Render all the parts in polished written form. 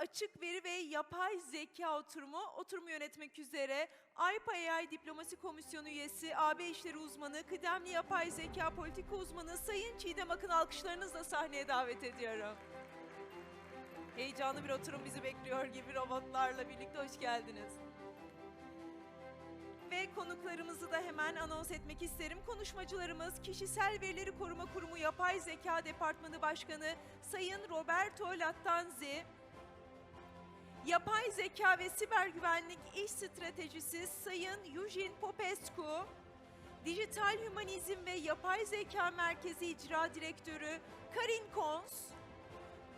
açık veri ve yapay zeka oturumu yönetmek üzere Yapay Diplomasi Komisyonu üyesi, AB İşleri uzmanı, kıdemli yapay zeka politika uzmanı Sayın Çiğdem Akın alkışlarınızla sahneye davet ediyorum. Heyecanlı bir oturum bizi bekliyor gibi robotlarla birlikte hoş geldiniz. Ve konuklarımızı da hemen anons etmek isterim. Konuşmacılarımız Kişisel Verileri Koruma Kurumu Yapay Zeka Departmanı Başkanı Sayın Roberto Lattanzi, Yapay Zeka ve Siber Güvenlik İş Stratejisi Sayın Eugene Popescu, Dijital Hümanizm ve Yapay Zeka Merkezi İcra Direktörü Karin Kons,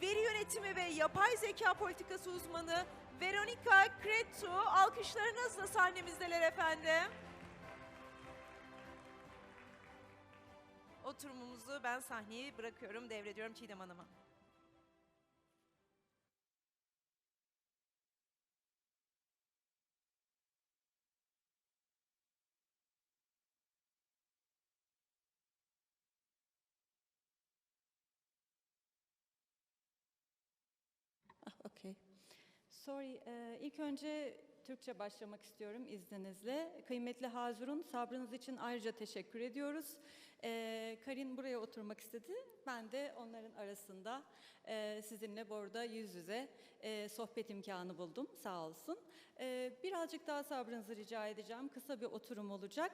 Veri Yönetimi ve Yapay Zeka Politikası Uzmanı Veronica Cretu, alkışlarınızla sahnemizdeler efendim. Oturumumuzu ben sahneyi bırakıyorum, devrediyorum Çiğdem Hanım'a. Okay. Sorry, ilk önce Türkçe başlamak istiyorum izninizle. Kıymetli Hazırun, sabrınız için ayrıca teşekkür ediyoruz. Karin buraya oturmak istedi. Ben de onların arasında sizinle burada yüz yüze sohbet imkanı buldum. Sağ olsun. Birazcık daha sabrınızı rica edeceğim. Kısa bir oturum olacak.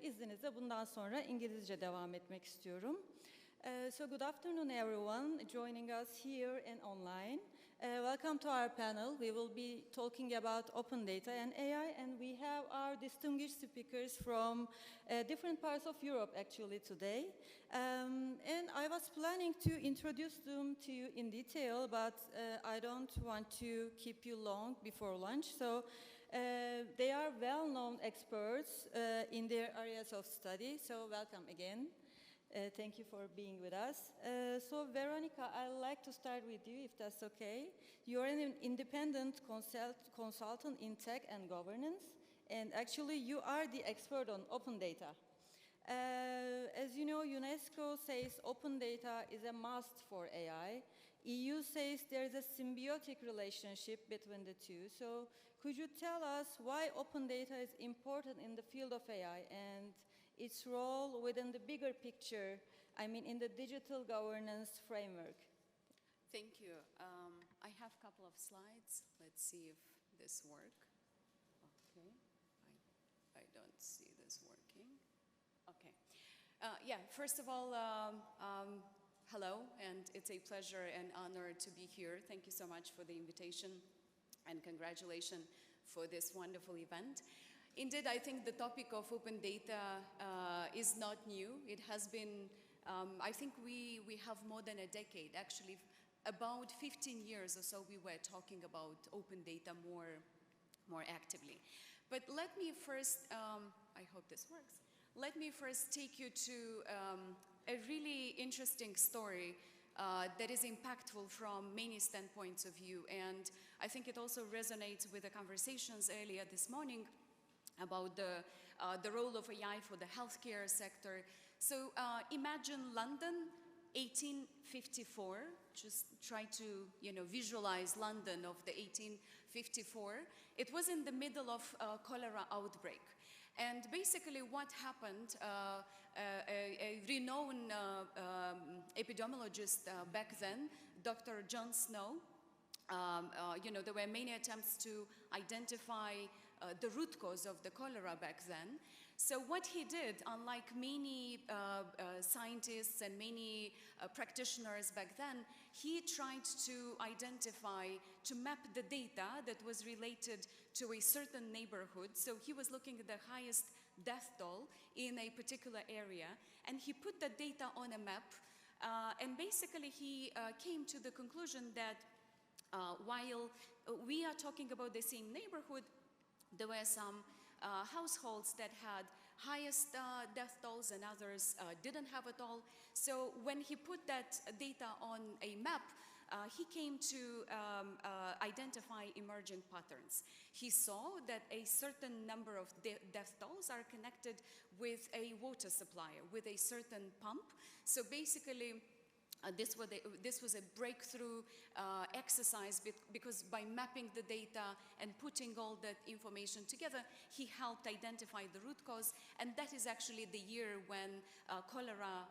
İzninizle bundan sonra İngilizce devam etmek istiyorum. So good afternoon, everyone joining us here and online. Welcome to our panel. We will be talking about open data and AI, and we have our distinguished speakers from different parts of Europe actually today. And I was planning to introduce them to you in detail, but I don't want to keep you long before lunch. So they are well-known experts in their areas of study. So welcome again. Thank you for being with us. So Veronica, I'd like to start with you, if that's okay. You're an independent consultant in tech and governance, and actually you are the expert on open data. As you know, UNESCO says open data is a must for AI. EU says there is a symbiotic relationship between the two. So could you tell us why open data is important in the field of AI and its role within the bigger picture, I mean in the digital governance framework? Thank you. I have a couple of slides. Let's see if this works. Okay, I don't see this working. Okay. Yeah, first of all, hello, and it's a pleasure and honor to be here. Thank you so much for the invitation and congratulations for this wonderful event. Indeed, I think the topic of open data is not new. It has been, I think we have more than a decade, actually about 15 years or so we were talking about open data more actively. But let me first, I hope this works. Let me first take you to a really interesting story that is impactful from many standpoints of view. And I think it also resonates with the conversations earlier this morning about the role of AI for the healthcare sector. So imagine London, 1854. Just try to visualize London of the 1854. It was in the middle of a cholera outbreak. And basically what happened, a renowned epidemiologist back then, Dr. John Snow, there were many attempts to identify the root cause of the cholera back then. So what he did, unlike many scientists and many practitioners back then, he tried to identify, to map the data that was related to a certain neighborhood. So he was looking at the highest death toll in a particular area, and he put the data on a map, and basically he came to the conclusion that while we are talking about the same neighborhood, there were some households that had highest death tolls and others didn't have at all. So when he put that data on a map, he came to identify emerging patterns. He saw that a certain number of death tolls are connected with a water supplier, with a certain pump. So basically, This was a breakthrough exercise because by mapping the data and putting all that information together, he helped identify the root cause, and that is actually the year when cholera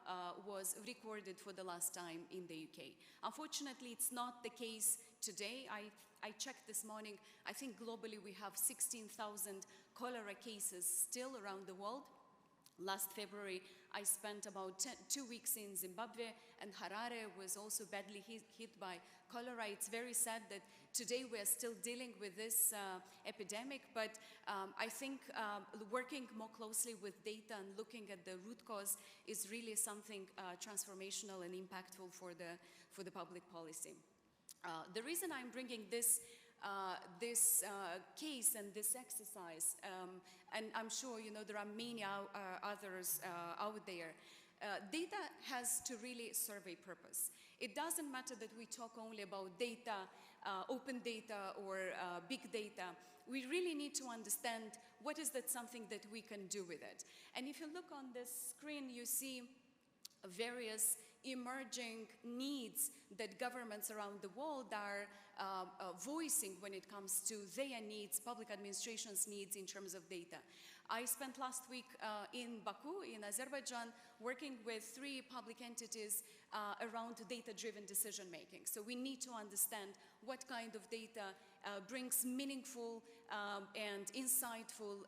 was recorded for the last time in the UK. Unfortunately, it's not the case today. I checked this morning, I think globally we have 16,000 cholera cases still around the world. Last February, I spent about 2 weeks in Zimbabwe, and Harare was also badly hit by cholera. It's very sad that today we are still dealing with this epidemic, but I think working more closely with data and looking at the root cause is really something transformational and impactful for the public policy. The reason I'm bringing this case and this exercise, and I'm sure there are many others out there. Data has to really serve a purpose. It doesn't matter that we talk only about data, open data or big data. We really need to understand what is that something that we can do with it. And if you look on this screen, you see various emerging needs that governments around the world are voicing when it comes to their needs, public administration's needs in terms of data. I spent last week in Baku, in Azerbaijan, working with 3 public entities around data-driven decision-making. So we need to understand what kind of data brings meaningful and insightful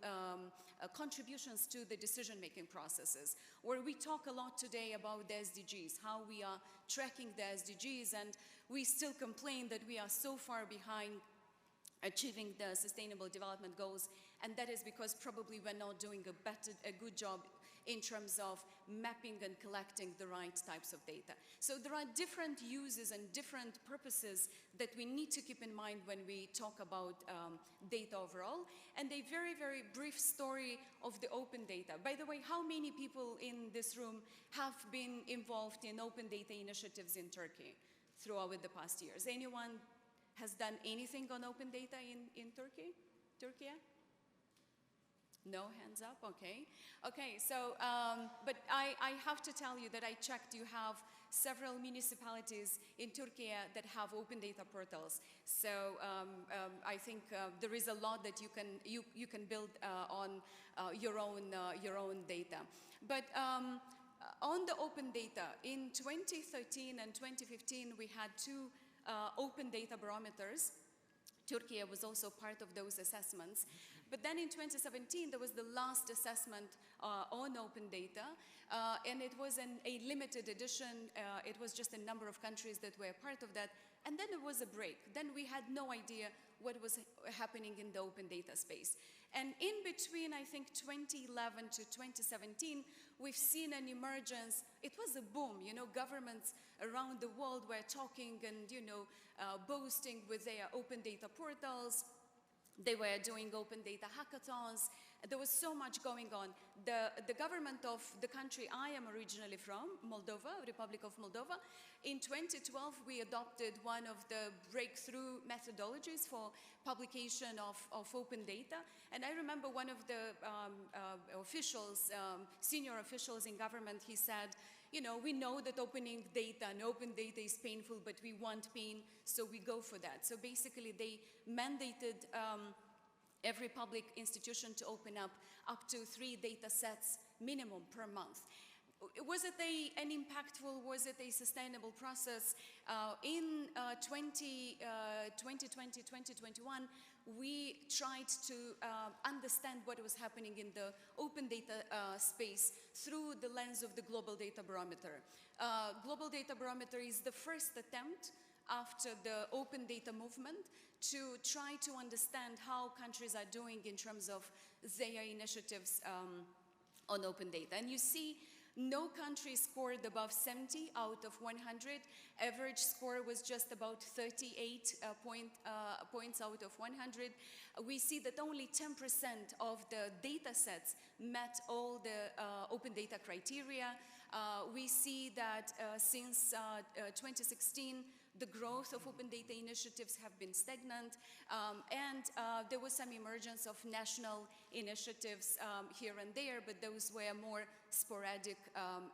contributions to the decision-making processes. Where we talk a lot today about the SDGs, how we are tracking the SDGs, and we still complain that we are so far behind achieving the Sustainable Development Goals, and that is because probably we're not doing a good job in terms of mapping and collecting the right types of data. So there are different uses and different purposes that we need to keep in mind when we talk about data overall. And a very, very brief story of the open data. By the way, how many people in this room have been involved in open data initiatives in Turkey throughout the past years? Anyone has done anything on open data in Turkey? Turkey? No hands up, okay. Okay, so, but I have to tell you that I checked, you have several municipalities in Turkey that have open data portals. So I think there is a lot that you can build on your own data. But on the open data, in 2013 and 2015, we had 2 open data barometers. Turkey was also part of those assessments. But then in 2017, there was the last assessment on open data, and it was a limited edition. It was just a number of countries that were part of that. And then there was a break. Then we had no idea what was happening in the open data space. And in between, I think, 2011 to 2017, we've seen an emergence. It was a boom. Governments around the world were talking and, boasting with their open data portals. They were doing open data hackathons. There was so much going on. The government of the country I am originally from, Moldova, Republic of Moldova, in 2012 we adopted one of the breakthrough methodologies for publication of open data. And I remember one of the officials, senior officials in government, he said, we know that opening data and open data is painful, but we want pain, so we go for that. So basically they mandated every public institution to open up to 3 data sets minimum per month. Was it an impactful, was it a sustainable process? In 2020, 2021, we tried to understand what was happening in the open data space through the lens of the Global Data Barometer. Global Data Barometer is the first attempt after the open data movement to try to understand how countries are doing in terms of their initiatives on open data. And you see, no country scored above 70 out of 100. Average score was just about 38 points out of 100. We see that only 10% of the data sets met all the open data criteria. We see that since 2016, the growth of open data initiatives have been stagnant, and there was some emergence of national initiatives here and there, but those were more sporadic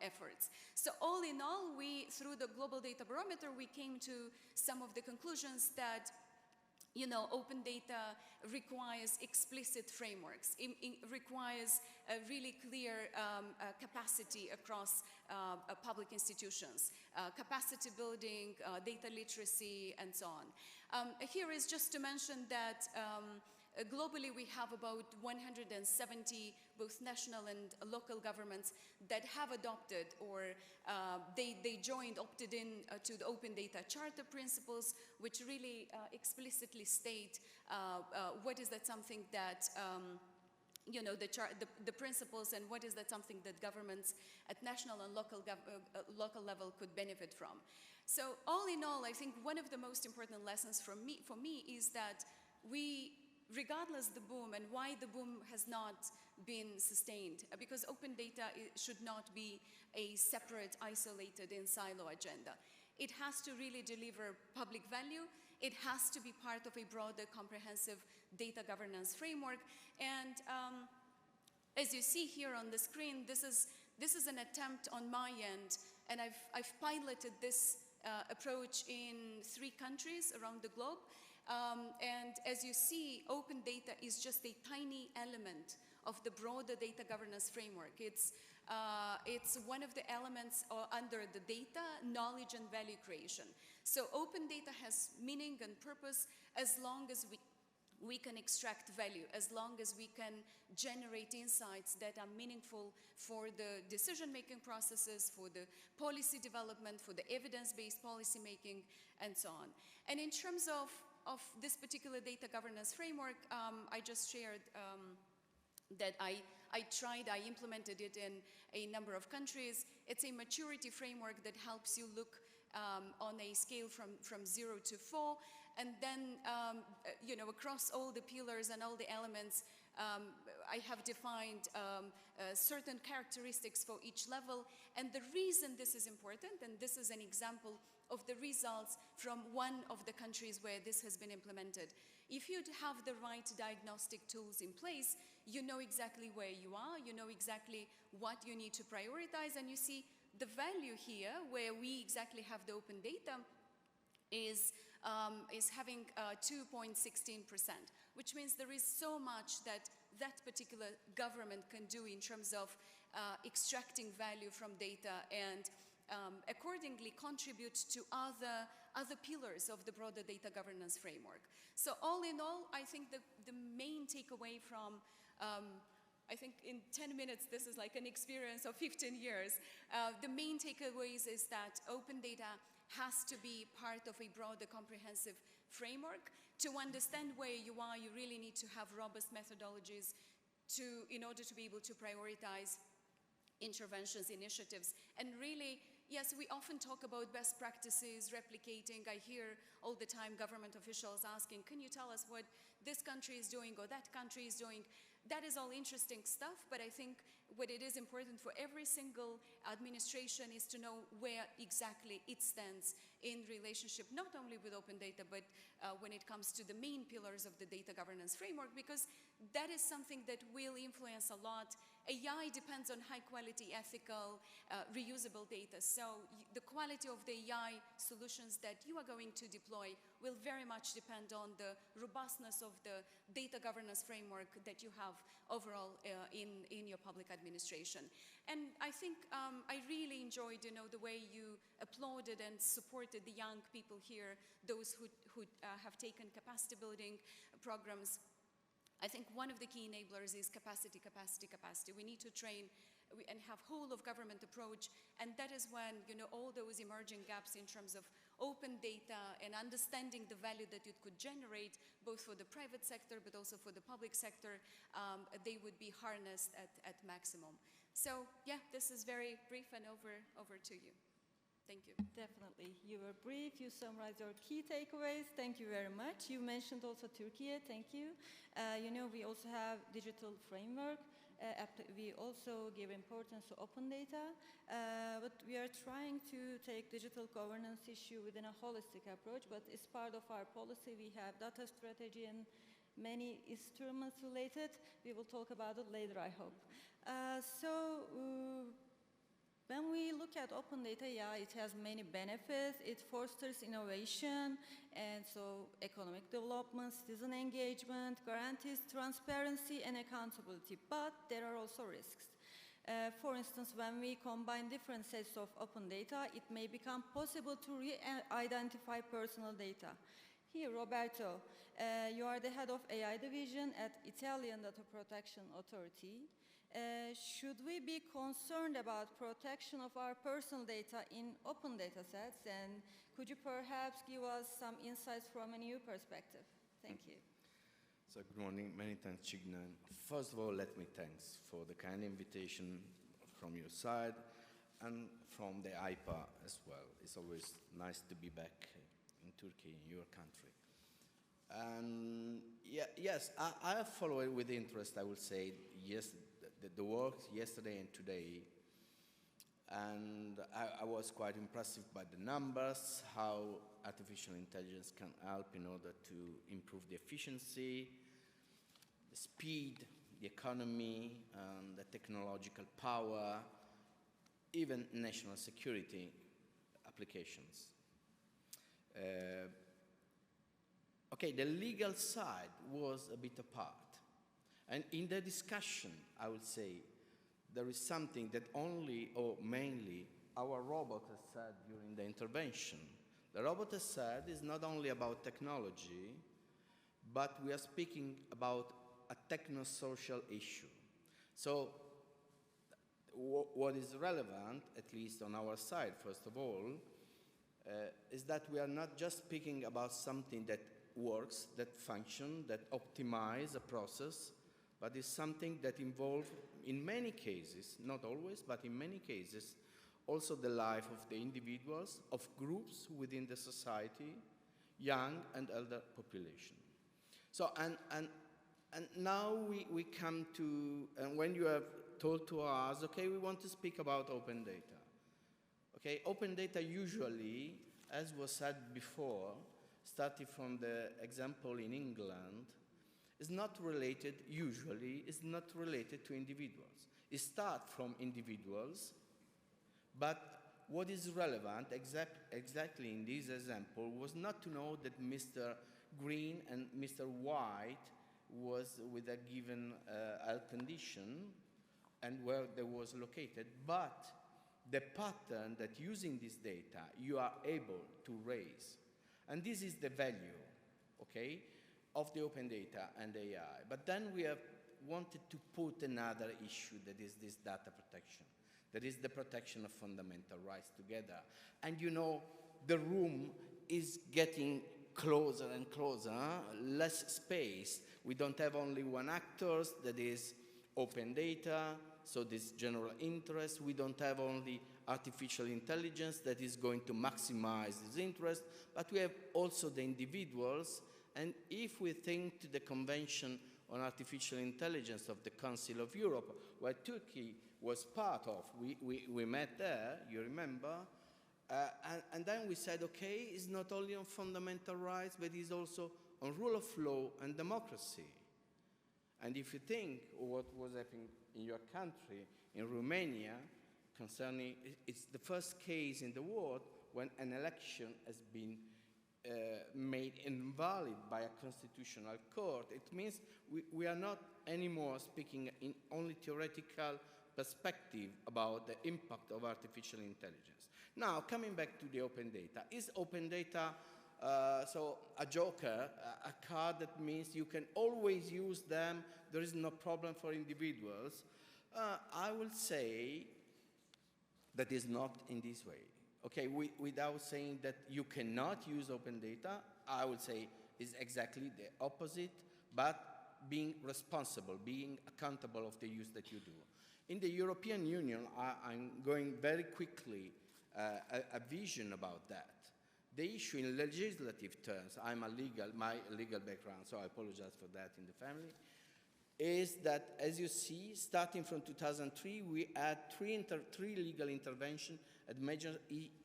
efforts. So all in all, through the Global Data Barometer, we came to some of the conclusions that open data requires explicit frameworks, requires a really clear capacity across public institutions, capacity building, data literacy, and so on. Here is just to mention that globally, we have about 170 both national and local governments that have adopted or they opted in to the Open Data Charter principles, which really explicitly state what is that something that the principles, and what is that something that governments at national and local level could benefit from. So all in all, I think one of the most important lessons for me is that regardless the boom and why the boom has not been sustained, because open data should not be a separate, isolated, in silo agenda. It has to really deliver public value. It has to be part of a broader, comprehensive data governance framework. And as you see here on the screen, this is an attempt on my end, and I've piloted this approach in 3 countries around the globe. And as you see, open data is just a tiny element of the broader data governance framework. It's one of the elements under the data, knowledge, and value creation. So open data has meaning and purpose as long as we can extract value, as long as we can generate insights that are meaningful for the decision-making processes, for the policy development, for the evidence-based policy making, and so on. And in terms of this particular data governance framework, I just shared that I implemented it in a number of countries. It's a maturity framework that helps you look on a scale from 0 to 4, and then across all the pillars and all the elements, I have defined certain characteristics for each level. And the reason this is important, and this is an example of the results from one of the countries where this has been implemented. If you have the right diagnostic tools in place, you know exactly where you are, you know exactly what you need to prioritize, and you see the value here, where we exactly have the open data, is having 2.16%, which means there is so much that particular government can do in terms of extracting value from data and accordingly contribute to other pillars of the broader data governance framework. So all in all, I think the main takeaway from I think in 10 minutes, this is like an experience of 15 years. The main takeaways is that open data has to be part of a broader comprehensive framework. To understand where you are, you really need to have robust methodologies in order to be able to prioritize interventions, initiatives. And really, yes, we often talk about best practices, replicating. I hear all the time government officials asking, can you tell us what this country is doing or that country is doing? That is all interesting stuff, but I think what it is important for every single administration is to know where exactly it stands in relationship not only with open data, but when it comes to the main pillars of the data governance framework, because that is something that will influence a lot. AI depends on high quality, ethical, reusable data. So the quality of the AI solutions that you are going to deploy will very much depend on the robustness of the data governance framework that you have overall in your public administration. And I think I really enjoyed, the way you applauded and supported the young people here, those who have taken capacity building programs. I think one of the key enablers is capacity, capacity, capacity. We need to train and have whole of government approach, and that is when all those emerging gaps in terms of open data and understanding the value that it could generate, both for the private sector but also for the public sector, they would be harnessed at maximum. So yeah, this is very brief, and over to you. Thank you. Definitely. You were brief. You summarized your key takeaways. Thank you very much. You mentioned also Turkey. Thank you. We also have digital framework We also give importance to open data, but we are trying to take digital governance issue within a holistic approach, but as part of our policy, we have data strategy and many instruments related. We will talk about it later, I hope. When we look at open data, yeah, it has many benefits. It fosters innovation, and so economic development, citizen engagement, guarantees transparency and accountability, but there are also risks. For instance, when we combine different sets of open data, it may become possible to re-identify personal data. Here, Roberto, you are the head of AI division at Italian Data Protection Authority. Should we be concerned about protection of our personal data in open data sets? And could you perhaps give us some insights from a new perspective? Thank you. So good morning, many thanks, Chignan. First of all, let me thanks for the kind invitation from your side and from the IPA as well. It's always nice to be back in Turkey, in your country. And yes, I have followed with interest, I would say, yes, the work yesterday and today, and I was quite impressed by the numbers, how artificial intelligence can help in order to improve the efficiency, the speed, the economy, the technological power, even national security applications. Okay, the legal side was a bit apart. And in the discussion, I would say, there is something that only or mainly our robot has said during the intervention. The robot has said is not only about technology, but we are speaking about a techno-social issue. So what is relevant, at least on our side, first of all, is that we are not just speaking about something that works, that functions, that optimizes a process, but is something that involves, in many cases, not always, but in many cases, also the life of the individuals, of groups within the society, young and elder population. So, and now we come to, and when you have told to us, okay, we want to speak about open data. Okay, open data usually, as was said before, starting from the example in England, is not related, usually, is not related to individuals. It starts from individuals, but what is relevant exactly in this example was not to know that Mr. Green and Mr. White was with a given health condition and where they was located, but the pattern that using this data you are able to raise. And this is the value, okay, of the open data and AI. But then we have wanted to put another issue, that is this data protection. That is the protection of fundamental rights together. And you know, the room is getting closer and closer, less space. We don't have only one actor, that is open data, so this general interest. We don't have only artificial intelligence that is going to maximize this interest, but we have also the individuals. And if we think to the Convention on Artificial Intelligence of the Council of Europe, where Turkey was part of, we met there, you remember, and then we said, okay, it's not only on fundamental rights, but it's also on rule of law and democracy. And if you think what was happening in your country, in Romania, concerning, it's the first case in the world when an election has been made invalid by a constitutional court. It means we are not anymore speaking in only theoretical perspective about the impact of artificial intelligence. Now, coming back to the open data, is open data so a joker, a card that means you can always use them, there is no problem for individuals? I will say that is not in this way. Okay, without saying that you cannot use open data, I would say is exactly the opposite, but being responsible, being accountable of the use that you do. In the European Union, I'm going very quickly a vision about that. The issue in legislative terms, my legal background, so I apologize for that in the family. is that, as you see, starting from 2003, we had three legal interventions at major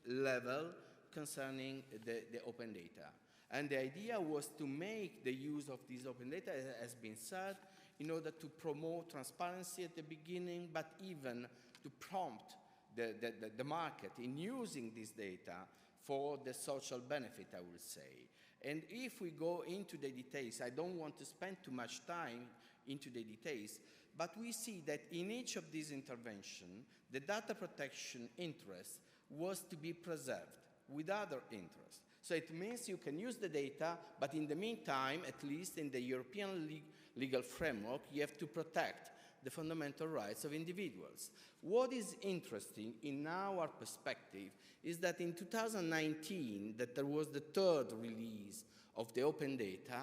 level concerning the open data. And the idea was to make the use of this open data, as has been said, in order to promote transparency at the beginning, but even to prompt the market in using this data for the social benefit, I will say. And if we go into the details, I don't want to spend too much time into the details, but we see that in each of these interventions, the data protection interest was to be preserved with other interests. So it means you can use the data, but in the meantime, at least in the European legal framework, you have to protect the fundamental rights of individuals. What is interesting in our perspective is that in 2019, that there was the third release of the open data,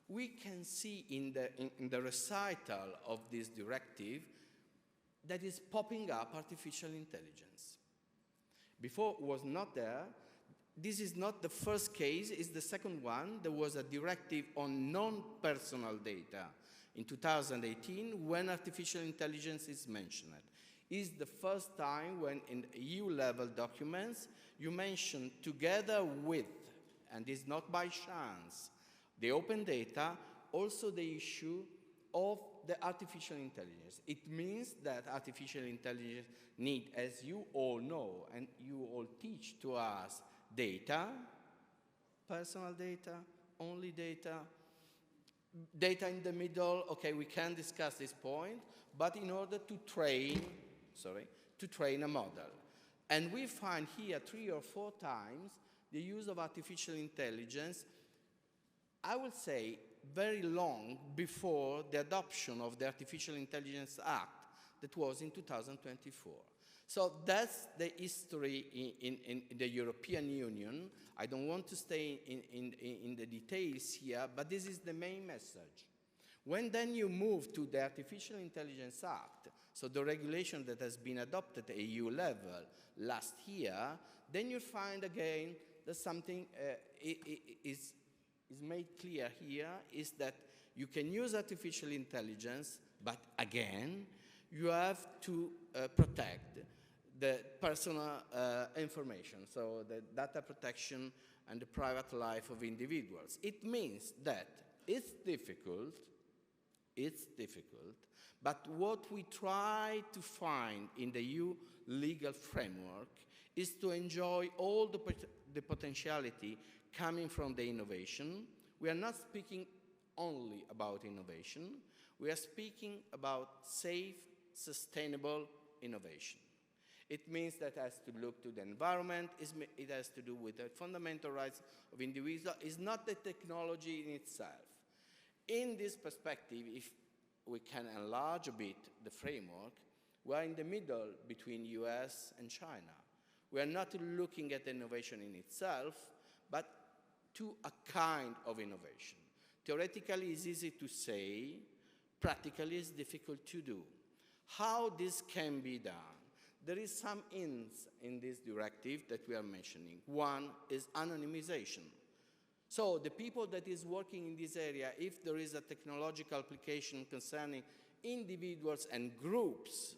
we can see in the recital of this directive that is popping up artificial intelligence. Before it was not there. This is not the first case, it's the second one. There was a directive on non-personal data in 2018 when artificial intelligence is mentioned. It's the first time when in EU-level documents you mention together with, and it's not by chance, the open data, also the issue of the artificial intelligence. It means that artificial intelligence needs, as you all know, and you all teach to us, data, personal data, only data, data in the middle. Okay, we can discuss this point, but in order to train a model. And we find here 3 or 4 times the use of artificial intelligence, I would say, very long before the adoption of the Artificial Intelligence Act that was in 2024. So that's the history in the European Union. I don't want to stay in the details here, but this is the main message. When then you move to the Artificial Intelligence Act, so the regulation that has been adopted at EU level last year, then you find again that something is made clear here, is that you can use artificial intelligence, but again, you have to protect the personal information, so the data protection and the private life of individuals. It means that it's difficult, but what we try to find in the EU legal framework is to enjoy all the potentiality coming from the innovation. We are not speaking only about innovation, we are speaking about safe, sustainable innovation. It means that it has to look to the environment, it has to do with the fundamental rights of individuals. It's not the technology in itself. In this perspective, if we can enlarge a bit the framework, we are in the middle between US and China. We are not looking at innovation in itself, but to a kind of innovation. Theoretically, it's easy to say, practically, it's difficult to do. How this can be done? There is some hints in this directive that we are mentioning. One is anonymization. So the people that is working in this area, if there is a technological application concerning individuals and groups,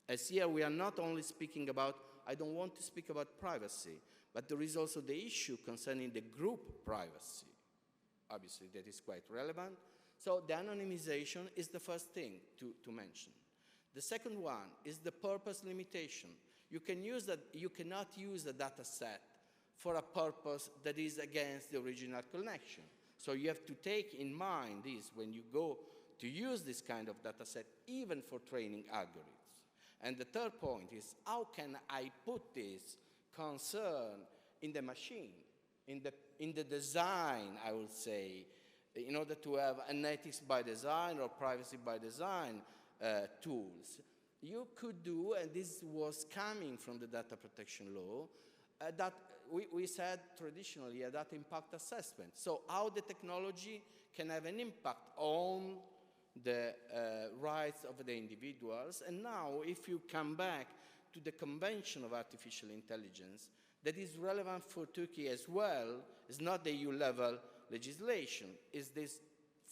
as here we are not only speaking about, I don't want to speak about privacy, but there is also the issue concerning the group privacy. Obviously, that is quite relevant. So the anonymization is the first thing to mention. The second one is the purpose limitation. You cannot use a data set for a purpose that is against the original connection. So you have to take in mind this when you go to use this kind of data set, even for training algorithms. And the third point is, how can I put this concern in the machine, in the design, I would say, in order to have an ethics by design or privacy by design tools. You could do, and this was coming from the data protection law, that we said traditionally a data impact assessment. So how the technology can have an impact on the rights of the individuals. And now, if you come back to the Convention of Artificial Intelligence, that is relevant for Turkey as well, it's not the EU-level legislation, it's this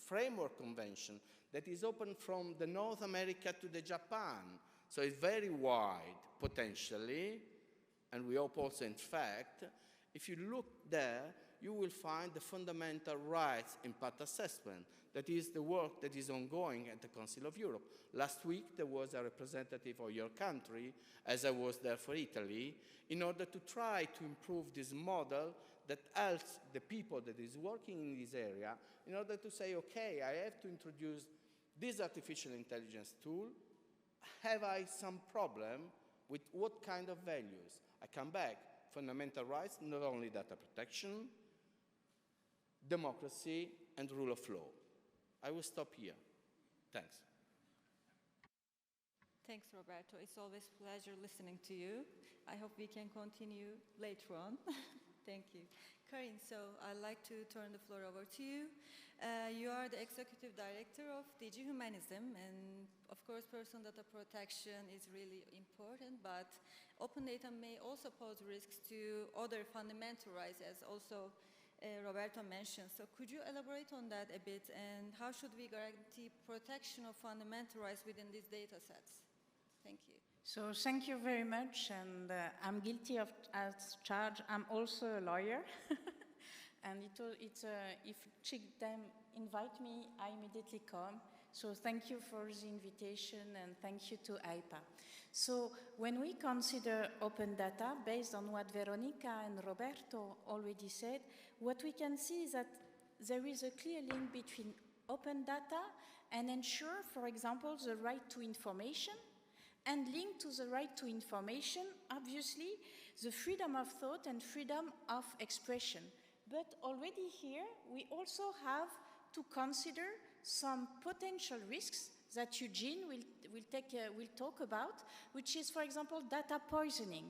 framework convention that is open from the North America to the Japan. So it's very wide, potentially, and we hope also, in fact, if you look there, you will find the fundamental rights impact assessment. That is the work that is ongoing at the Council of Europe. Last week, there was a representative of your country, as I was there for Italy, in order to try to improve this model that helps the people that is working in this area in order to say, okay, I have to introduce this artificial intelligence tool. Have I some problem with what kind of values? I come back, fundamental rights, not only data protection, democracy, and rule of law. I will stop here. Thanks. Thanks, Roberto. It's always a pleasure listening to you. I hope we can continue later on. Thank you. Karin, so I'd like to turn the floor over to you. You are the Executive Director of DG Humanism, and of course, personal data protection is really important, but open data may also pose risks to other fundamental rights, as also Roberto mentioned. So could you elaborate on that a bit, and how should we guarantee protection of fundamental rights within these data sets? Thank you. So thank you very much, and I'm guilty of as charged. I'm also a lawyer, and if them invite me, I immediately come. So thank you for the invitation, and thank you to IPA. So when we consider open data, based on what Veronica and Roberto already said, what we can see is that there is a clear link between open data and ensure, for example, the right to information, and linked to the right to information, obviously, the freedom of thought and freedom of expression. But already here, we also have to consider some potential risks that Eugene will talk about, which is, for example, data poisoning.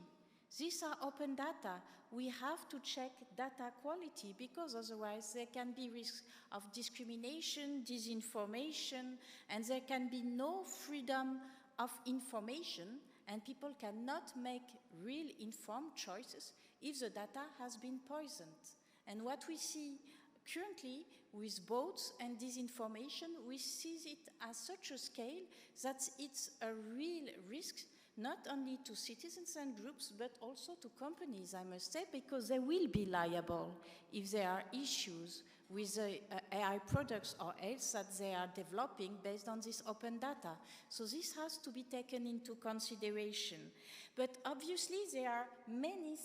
These are open data. We have to check data quality, because otherwise there can be risks of discrimination, disinformation, and there can be no freedom of information, and people cannot make real informed choices if the data has been poisoned. And what we see currently with bots and disinformation, we see it at such a scale that it's a real risk, not only to citizens and groups, but also to companies, I must say, because they will be liable if there are issues with the AI products or else that they are developing based on this open data. So this has to be taken into consideration. But obviously there are many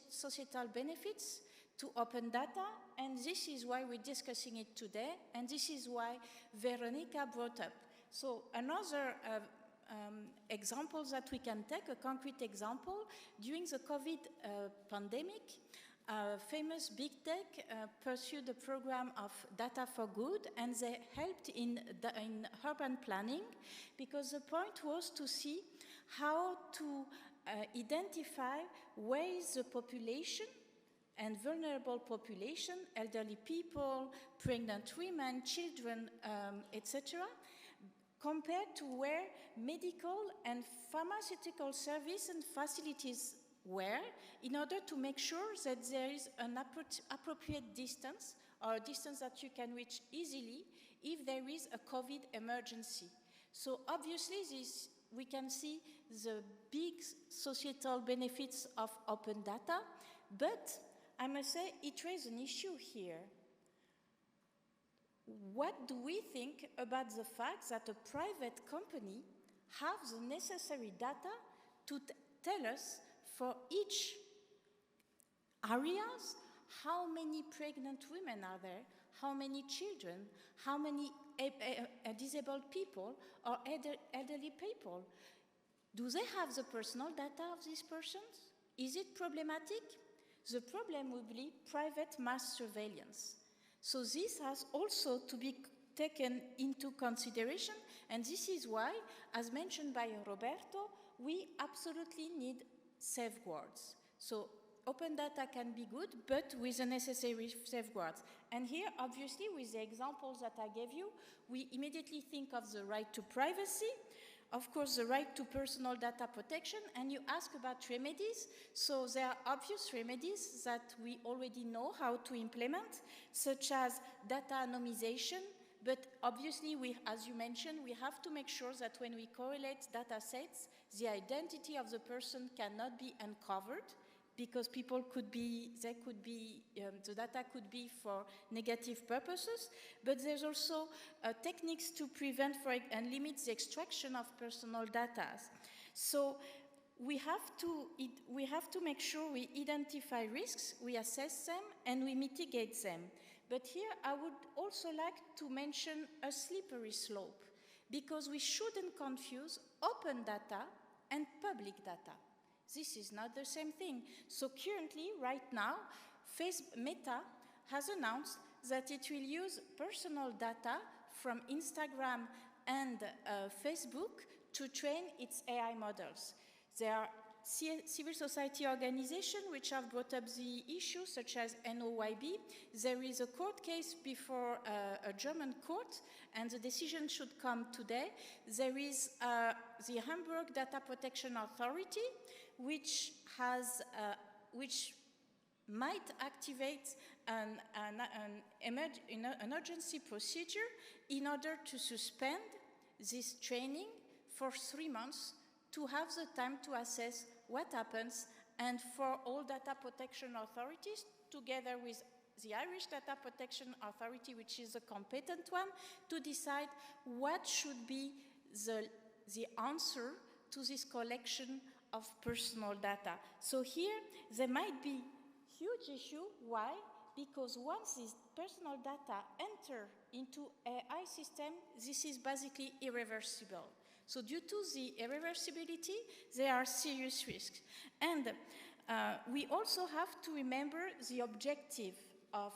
societal benefits to open data, and this is why we're discussing it today, and this is why Veronica brought up. So another example that we can take, a concrete example, during the COVID pandemic, famous big tech pursued a program of data for good, and they helped in urban planning, because the point was to see how to identify where is the population and vulnerable population, elderly people, pregnant women, children, etc., compared to where medical and pharmaceutical service and facilities were, in order to make sure that there is an appropriate distance, or a distance that you can reach easily if there is a COVID emergency. So obviously we can see the big societal benefits of open data, but I must say it raises an issue here. What do we think about the fact that a private company has the necessary data to tell us for each areas how many pregnant women are there, how many children, how many disabled people or elderly people? Do they have the personal data of these persons? Is it problematic? The problem will be private mass surveillance. So this has also to be taken into consideration, and this is why, as mentioned by Roberto, we absolutely need safeguards. So open data can be good, but with the necessary safeguards. And here, obviously, with the examples that I gave you, we immediately think of the right to privacy, of course, the right to personal data protection, and you ask about remedies. So there are obvious remedies that we already know how to implement, such as data anonymization, but obviously, as you mentioned, we have to make sure that when we correlate data sets, the identity of the person cannot be uncovered, because people could be, the data could be for negative purposes, but there's also techniques to prevent and limit the extraction of personal data. So we have to make sure we identify risks, we assess them, and we mitigate them. But here I would also like to mention a slippery slope, because we shouldn't confuse open data and public data. This is not the same thing. So currently, right now, Meta has announced that it will use personal data from Instagram and Facebook to train its AI models. There are civil society organizations which have brought up the issue, such as NOYB. There is a court case before a German court, and the decision should come today. There is the Hamburg Data Protection Authority, which might activate an urgency procedure in order to suspend this training for 3 months, to have the time to assess what happens, and for all data protection authorities, together with the Irish Data Protection Authority, which is the competent one, to decide what should be the answer to this collection of personal data. So here, there might be huge issue. Why? Because once this personal data enter into AI system, this is basically irreversible. So due to the irreversibility, there are serious risks. And we also have to remember the objective of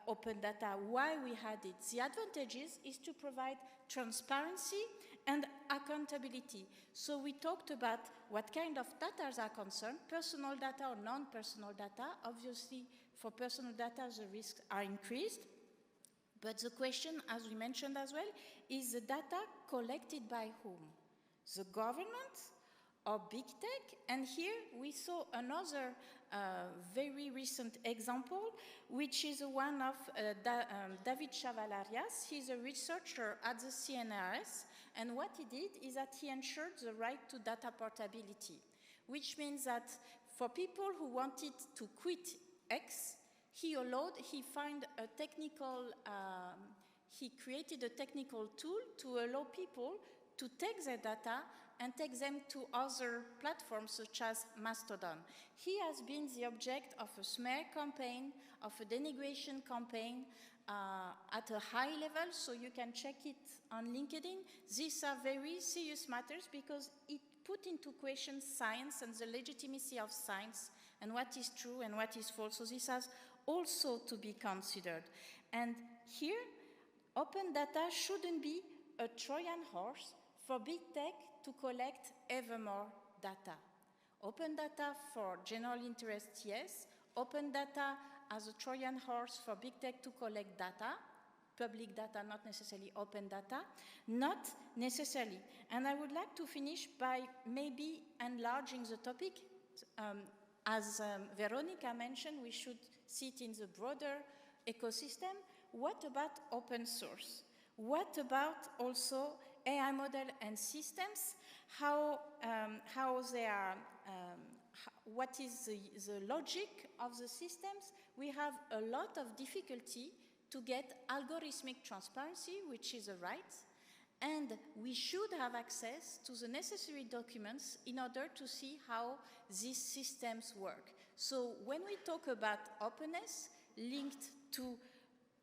open data, why we had it. The advantages is to provide transparency and accountability. So we talked about what kind of data are concerned, personal data or non-personal data. Obviously, for personal data, the risks are increased. But the question, as we mentioned as well, is the data collected by whom? The government or big tech? And here we saw another very recent example, which is one of David Chavalarias. He's a researcher at the CNRS, and what he did is that he ensured the right to data portability, which means that for people who wanted to quit X, he created a technical tool to allow people to take their data and take them to other platforms such as Mastodon. He has been the object of a smear campaign, of a denigration campaign at a high level, so you can check it on LinkedIn. These are very serious matters because it put into question science and the legitimacy of science and what is true and what is false. So this has also to be considered. And here, open data shouldn't be a Trojan horse for big tech to collect ever more data. Open data for general interest, yes. Open data as a Trojan horse for big tech to collect data. Public data, not necessarily open data. Not necessarily. And I would like to finish by maybe enlarging the topic. As Veronica mentioned, we should see it in the broader ecosystem. What about open source? What about also AI model and systems? How they are, what is the logic of the systems? We have a lot of difficulty to get algorithmic transparency, which is a right, and we should have access to the necessary documents in order to see how these systems work. So when we talk about openness linked to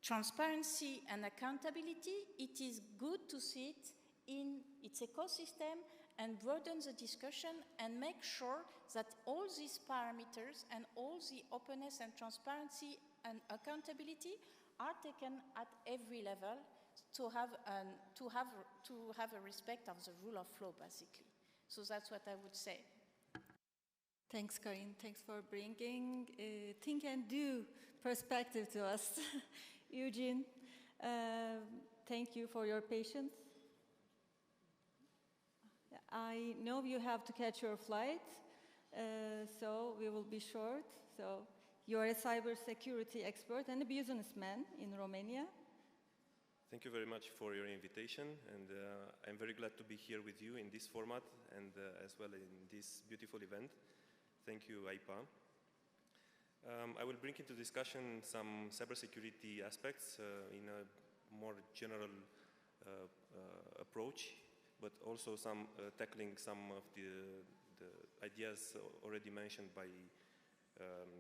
transparency and accountability, it is good to see it in its ecosystem and broaden the discussion and make sure that all these parameters and all the openness and transparency and accountability are taken at every level to have a respect of the rule of law, basically. So that's what I would say. Thanks, Karin. Thanks for bringing think and do perspective to us. Eugene, thank you for your patience. I know you have to catch your flight, so we will be short. So you are a cybersecurity expert and a businessman in Romania. Thank you very much for your invitation, and I'm very glad to be here with you in this format and as well in this beautiful event. Thank you, AIPA. I will bring into discussion some cybersecurity aspects in a more general approach, but also some tackling some of the ideas already mentioned by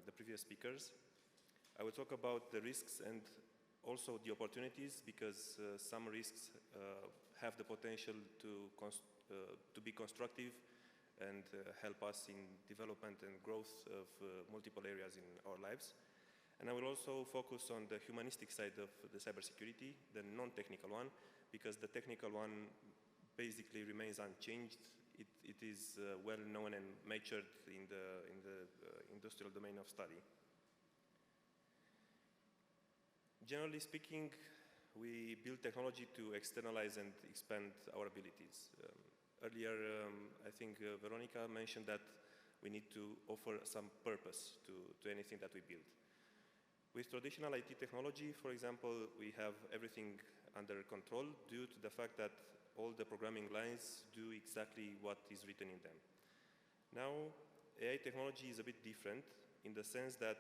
the previous speakers. I will talk about the risks and also the opportunities, because some risks have the potential to be constructive and help us in development and growth of multiple areas in our lives. And I will also focus on the humanistic side of the cybersecurity, the non-technical one, because the technical one basically remains unchanged. It is well known and matured in the industrial domain of study. Generally speaking, we build technology to externalize and expand our abilities. Earlier, I think Veronica mentioned that we need to offer some purpose to anything that we build. With traditional IT technology, for example, we have everything under control due to the fact that all the programming lines do exactly what is written in them. Now, AI technology is a bit different in the sense that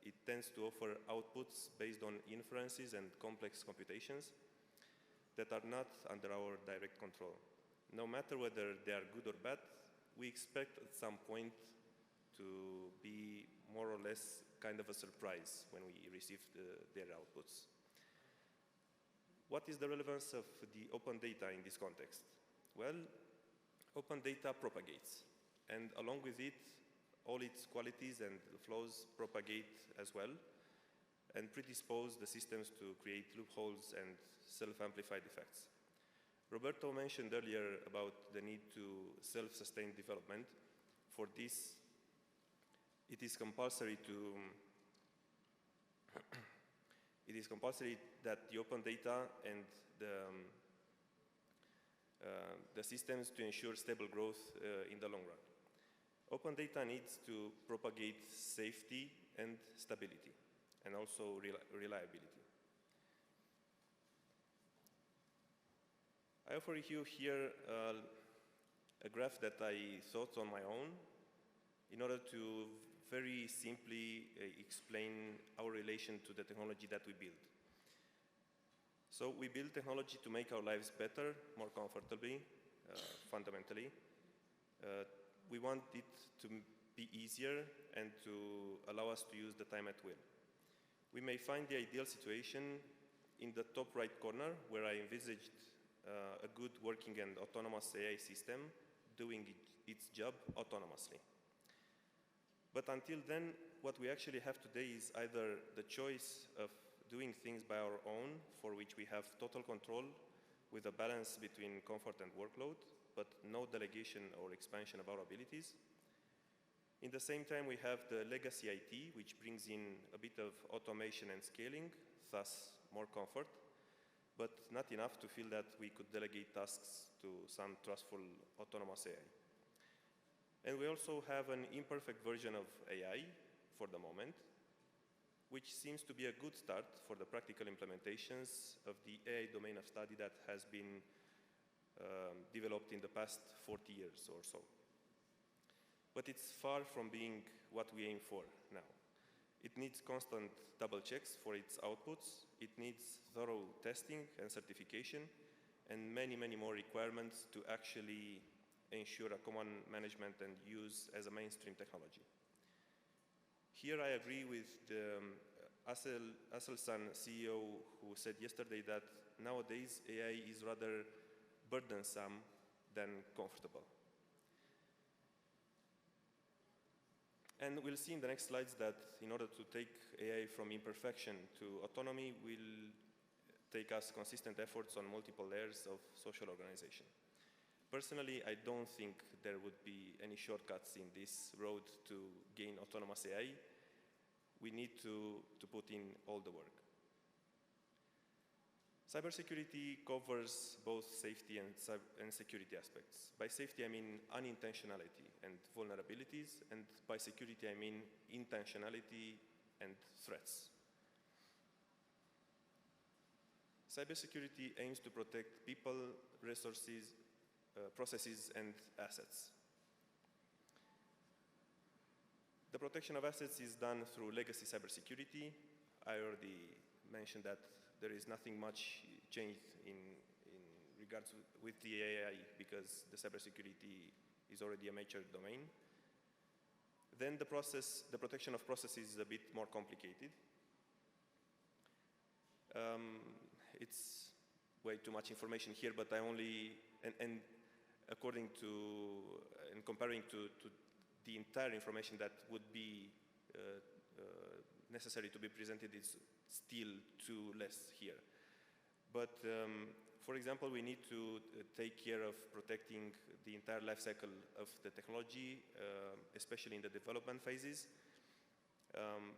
it tends to offer outputs based on inferences and complex computations that are not under our direct control. No matter whether they are good or bad, we expect at some point to be more or less kind of a surprise when we receive their outputs. What is the relevance of the open data in this context? Well, open data propagates, and along with it, all its qualities and flaws propagate as well and predispose the systems to create loopholes and self-amplified effects. Roberto mentioned earlier about the need to self-sustained development. For this, it is compulsory that the open data and the systems to ensure stable growth in the long run. Open data needs to propagate safety and stability, and also reliability. I offer you here a graph that I thought on my own in order to very simply explain our relation to the technology that we build. So we build technology to make our lives better, more comfortably, fundamentally. We want it to be easier and to allow us to use the time at will. We may find the ideal situation in the top right corner, where I envisaged a good working and autonomous AI system doing its job autonomously. But until then, what we actually have today is either the choice of doing things by our own, for which we have total control with a balance between comfort and workload, but no delegation or expansion of our abilities. In the same time, we have the legacy IT, which brings in a bit of automation and scaling, thus more comfort, but not enough to feel that we could delegate tasks to some trustful autonomous AI. And we also have an imperfect version of AI for the moment, which seems to be a good start for the practical implementations of the AI domain of study that has been developed in the past 40 years or so. But it's far from being what we aim for now. It needs constant double checks for its outputs. It needs thorough testing and certification, and many, many more requirements to actually ensure a common management and use as a mainstream technology. Here I agree with the Aselsan CEO, who said yesterday that nowadays AI is rather burdensome than comfortable. And we'll see in the next slides that in order to take AI from imperfection to autonomy will take us consistent efforts on multiple layers of social organization. Personally, I don't think there would be any shortcuts in this road to gain autonomous AI. We need to put in all the work. Cybersecurity covers both safety and security aspects. By safety, I mean unintentionality and vulnerabilities, and by security, I mean intentionality and threats. cybersecurity aims to protect people, resources, processes, and assets. The protection of assets is done through legacy cybersecurity. I already mentioned that there is nothing much changed in regards with the AI because the cybersecurity is already a mature domain. Then the protection of processes is a bit more complicated. It's way too much information here, but I only, and according to, and comparing to the entire information that would be necessary to be presented is still too less here. But for example, we need to take care of protecting the entire life cycle of the technology, especially in the development phases.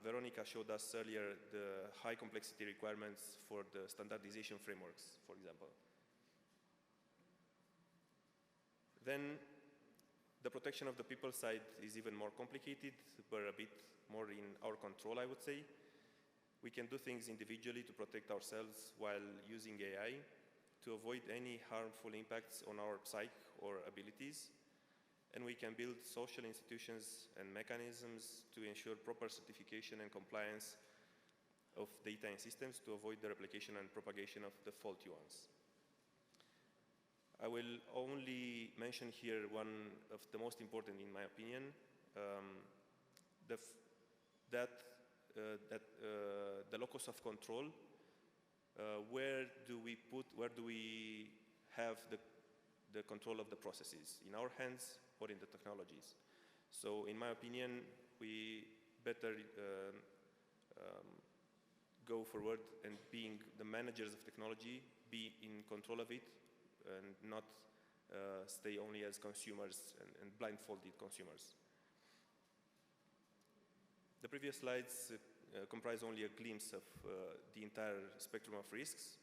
Veronica showed us earlier the high complexity requirements for the standardization frameworks, for example. Then the protection of the people side is even more complicated, but a bit more in our control, I would say. We can do things individually to protect ourselves while using AI to avoid any harmful impacts on our psyche or abilities. And we can build social institutions and mechanisms to ensure proper certification and compliance of data and systems to avoid the replication and propagation of the faulty ones. I will only mention here one of the most important, in my opinion, the locus of control. Where do we have the control of the processes? In our hands or in the technologies? So in my opinion, we better go forward and being the managers of technology, be in control of it, and not stay only as consumers and blindfolded consumers. The previous slides comprise only a glimpse of the entire spectrum of risks.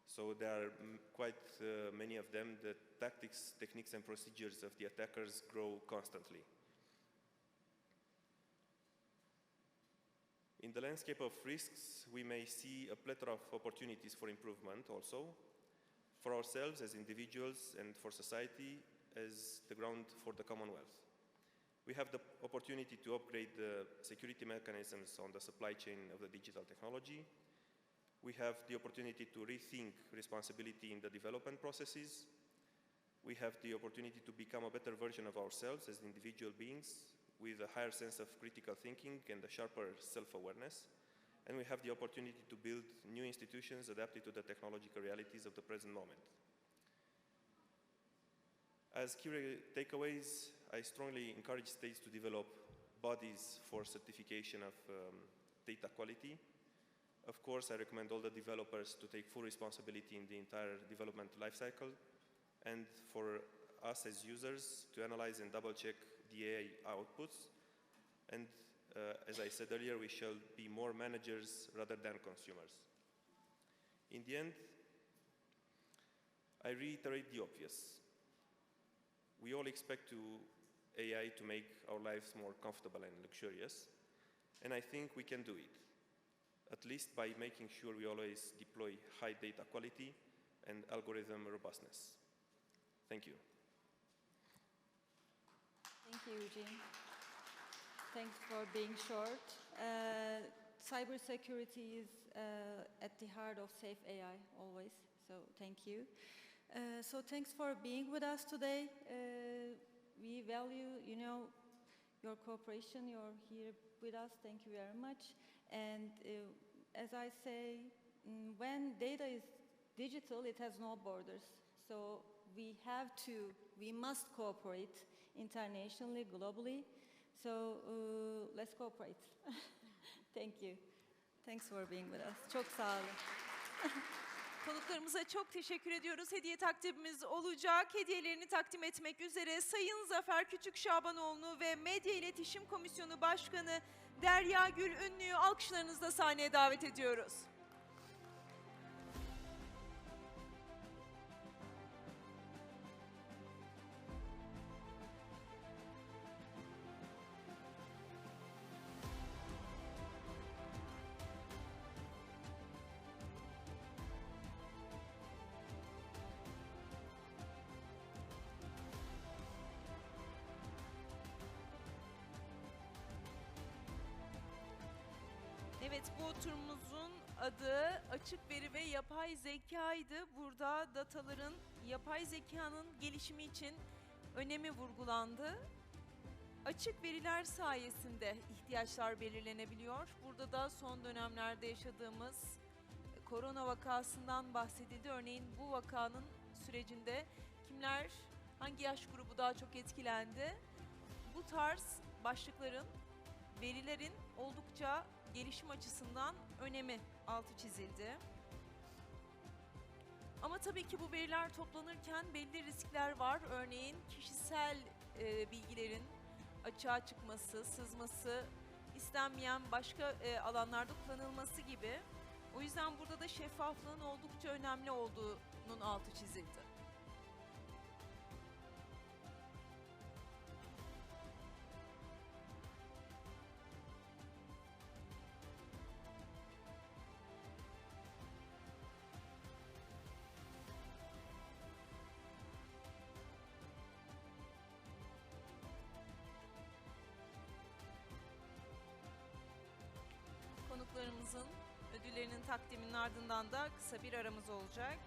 So there are quite many of them. The tactics, techniques, and procedures of the attackers grow constantly. In the landscape of risks, we may see a plethora of opportunities for improvement also, for ourselves as individuals and for society as the ground for the Commonwealth. We have the opportunity to upgrade the security mechanisms on the supply chain of the digital technology. We have the opportunity to rethink responsibility in the development processes. We have the opportunity to become a better version of ourselves as individual beings with a higher sense of critical thinking and a sharper self-awareness. And we have the opportunity to build new institutions adapted to the technological realities of the present moment. As key takeaways, I strongly encourage states to develop bodies for certification of data quality. Of course, I recommend all the developers to take full responsibility in the entire development lifecycle, and for us as users to analyze and double-check the AI outputs. And as I said earlier, we shall be more managers rather than consumers. In the end, I reiterate the obvious. We all expect AI to make our lives more comfortable and luxurious, and I think we can do it, at least by making sure we always deploy high data quality and algorithm robustness. Thank you. Thank you, Eugene. Thanks for being short. Cybersecurity is at the heart of safe AI always, so thank you. So thanks for being with us today. We value, your cooperation. You're here with us. Thank you very much. And as I say, when data is digital, it has no borders. So we must cooperate internationally, globally. So let's cooperate. Thank you. Thanks for being with us. Çok sağ olun. Konuklarımıza çok teşekkür ediyoruz. Hediye takdimimiz olacak. Hediyelerini takdim etmek üzere Sayın Zafer Küçükşabanoğlu ve Medya İletişim Komisyonu Başkanı Derya Gül Ünlü'yü alkışlarınızla sahneye davet ediyoruz. Evet, bu oturumumuzun adı Açık Veri ve Yapay Zeka'ydı. Burada dataların yapay zekanın gelişimi için önemi vurgulandı. Açık veriler sayesinde ihtiyaçlar belirlenebiliyor. Burada da son dönemlerde yaşadığımız korona vakasından bahsedildi. Örneğin bu vakanın sürecinde kimler, hangi yaş grubu daha çok etkilendi? Bu tarz başlıkların, verilerin oldukça gelişim açısından önemi altı çizildi. Ama tabii ki bu veriler toplanırken belli riskler var. Örneğin kişisel bilgilerin açığa çıkması, sızması, istenmeyen başka alanlarda kullanılması gibi. O yüzden burada da şeffaflığın oldukça önemli olduğunun altı çizildi. Konuklarımızın ödüllerinin takdiminin ardından da kısa bir aramız olacak.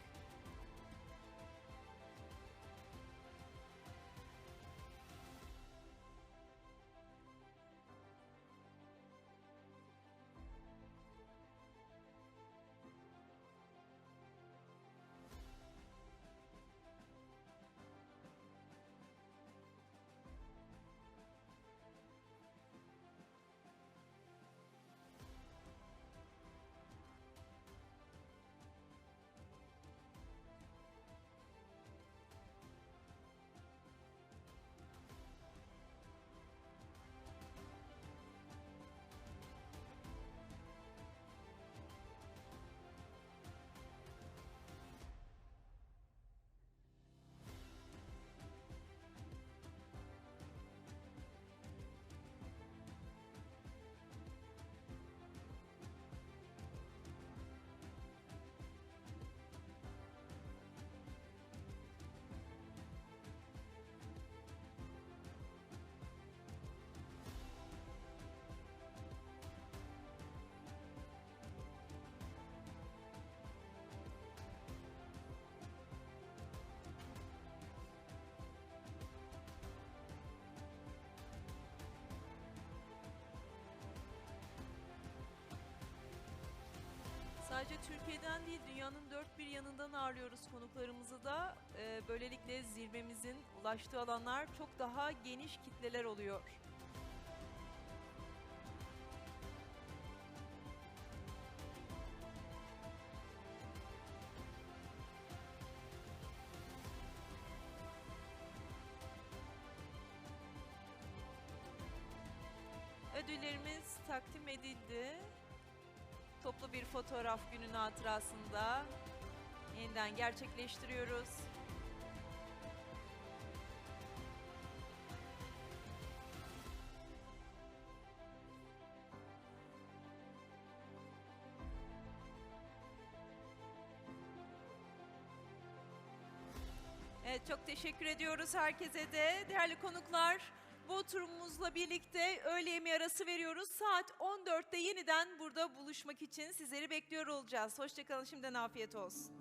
Sadece Türkiye'den değil, dünyanın dört bir yanından ağırlıyoruz konuklarımızı da. Böylelikle zirvemizin ulaştığı alanlar çok daha geniş kitleler oluyor. Ödüllerimiz takdim edildi. Toplu bir fotoğraf günün hatırasında yeniden gerçekleştiriyoruz. Evet, çok teşekkür ediyoruz herkese de. Değerli konuklar, bu oturumumuzla birlikte öğle yemeği arası veriyoruz. Saat 14'te yeniden burada buluşmak için sizleri bekliyor olacağız. Hoşça kalın, şimdiden afiyet olsun.